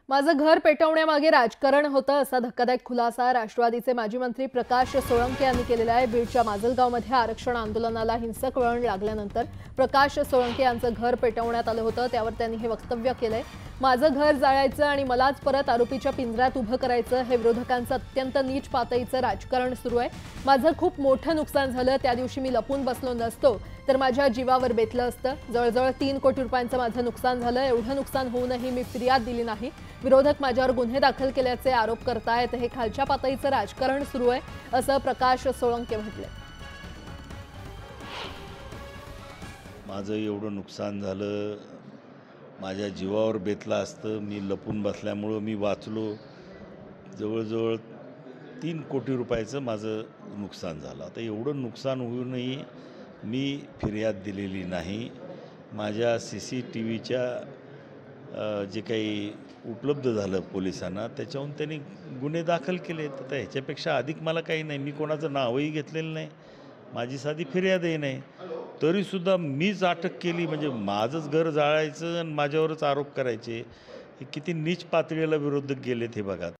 माझं घर पेटवण्यामागे राजकारण होतं असा धक्कादायक खुलासा राष्ट्रवादीचे माजी मंत्री प्रकाश सोळंके यांनी केलेला आहे। बीडच्या माजलगावमध्ये आरक्षण आंदोलनाला हिंसक वळण लागल्यानंतर प्रकाश सोळंके यांचं घर पेटवण्यात आलं होतं, त्यावर त्यांनी हे वक्तव्य केलंय। माझं घर जाळायचं आणि मलाच परत आरोपीच्या पिंजऱ्यात उभं करायचं हे विरोधकांचं अत्यंत नीच पातळीचं राजकारण सुरू आहे। माझं खूप मोठं नुकसान झालं, त्या दिवशी मी लपून बसलो नसतो तर माझ्या जीवावर बेतलं असतं। जवळजवळ 3 कोटी रुपयांचं माझं नुकसान झालं, एवढं नुकसान होऊनही मी फिर्याद दिली नाही। विरोधक माझ्यावर गुन्हे दाखल केल्याचे आरोप करतायत, हे खालच्या पातळीचं राजकारण सुरू आहे असं प्रकाश सोळंके म्हटले। माझं एवढं नुकसान झालं, माझ्या जीवावर बेतलं असतं, मी लपून बसल्यामुळं मी वाचलो। जवळजवळ 3 कोटी रुपयाचं माझं नुकसान झालं। आता एवढं नुकसान होऊनही मी फिर्याद दिलेली नाही। माझ्या CCTVच्या जे काही उपलब्ध झालं पोलिसांना, त्याच्याहून त्यांनी गुन्हे दाखल केले। तर ह्याच्यापेक्षा अधिक मला काही नाही। मी कोणाचं नावही घेतलेलं नाही, माझी साधी फिर्यादही नाही, तरीसुद्धा मीच अटक केली। म्हणजे माझंच घर जाळायचं आणि माझ्यावरच आरोप करायचे, हे किती नीच पातळीला विरोधक गेलेत हे बघा।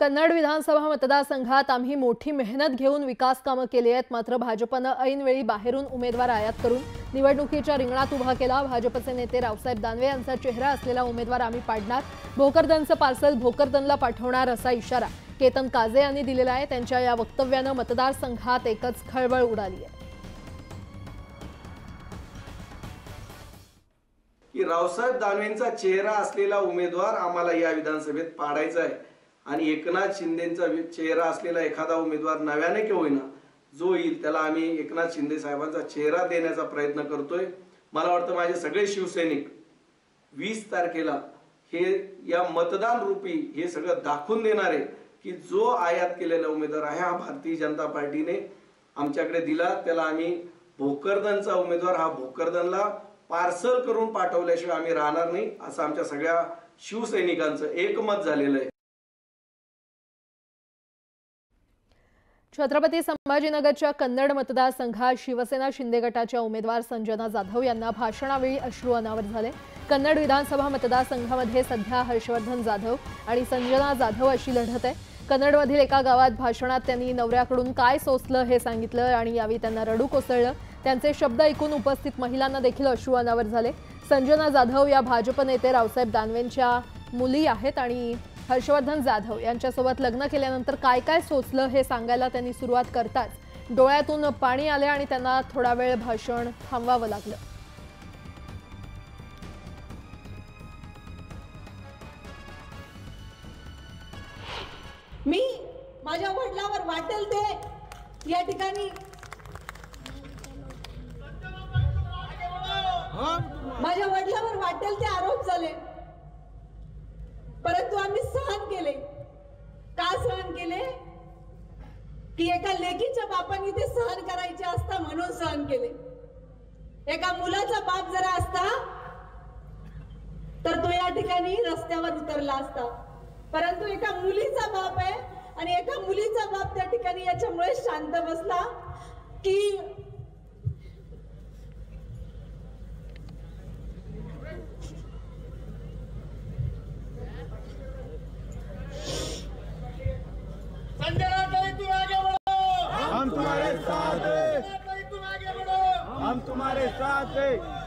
कन्नड विधानसभा मतदारसंघात आम्ही मोठी मेहनत घेऊन विकास कामं केली आहेत, मात्र भाजपनं ऐनवेळी बाहेरून उमेदवार आयात करून निवडणुकीच्या रिंगणात उभा केला। भाजपचे नेते रावसाहेब दानवे यांचा चेहरा असलेला उमेदवार आम्ही पाडणार, भोकरदनचं पार्सल भोकरदनला पाठवणार असा इशारा केतन काझे यांनी दिलेला आहे। त्यांच्या या वक्तव्यानं मतदारसंघात एकच खळबळ उडाली आहे की रावसाहेब दानवेंचा चेहरा असलेला उमेदवार आम्हाला या विधानसभेत पाडायचा आहे आणि एकनाथ शिंदेंचा चेहरा असलेला एखादा उमेदवार नव्याने का होईना जो येईल त्याला आम्ही एकनाथ शिंदे साहेबांचा चेहरा देण्याचा प्रयत्न करतोय। मला वाटतं माझे सगळे शिवसैनिक 20 तारखेला हे या मतदान रूपी हे सगळं दाखवून देणार आहे की जो आयात केलेला उमेदवार आहे हा भारतीय जनता पार्टीने आमच्याकडे दिला, त्याला आम्ही भोकरदनचा उमेदवार हा भोकरदनला पार्सल करून पाठवल्याशिवाय आम्ही राहणार नाही, असं आमच्या सगळ्या शिवसैनिकांचं एकमत झालेलं आहे। छत्रपती संभाजीनगरच्या कन्नड मतदारसंघात शिवसेना शिंदे गटाच्या उमेदवार संजना जाधव यांना भाषणावेळी अश्रू अनावर झाले। कन्नड विधानसभा मतदारसंघामध्ये सध्या हर्षवर्धन जाधव आणि संजना जाधव अशी लढत आहे। कन्नडमधील एका गावात भाषणात त्यांनी नवऱ्याकडून काय सोसलं हे सांगितलं आणि यावेळी त्यांना रडू कोसळलं। त्यांचे शब्द ऐकून उपस्थित महिलांना देखील अश्रू अनावर झाले। संजना जाधव या भाजप नेते रावसाहेब दानवेंच्या मुली आहेत आणि हर्षवर्धन जाधव यांच्यासोबत लग्न केल्यानंतर काय काय सोचलं हे सांगायला त्यांनी सुरुवात करताच डोळ्यातून पाणी आले आणि त्यांना थोडा वेळ भाषण थांबवावं लागलं। मी माझ्या वडिलांवर वाटेल ते या ठिकाणी माझ्या वडिलांवर वाटेल ते आरोप झाले, परंतु आम्ही सहन केले। का सहन केले? की एका लेकीच्या बापाने ते सहन करायचे असता म्हणून सहन केले। एका मुलाचा बाप जरा असता तर तो या ठिकाणी रस्त्यावर उतरला असता, परंतु एका मुलीचा बाप आहे आणि एका मुलीचा बाप त्या ठिकाणी याच्यामुळे शांत बसला की हम तुम्हारे साथ हैं, हम तुम्हारे साथ हैं।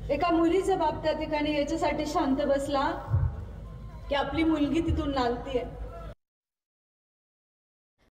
एका मुलीचा बाप त्या ठिकाणी याच्यासाठी शांत बसला की आपली मुलगी तिथून नांदतीये।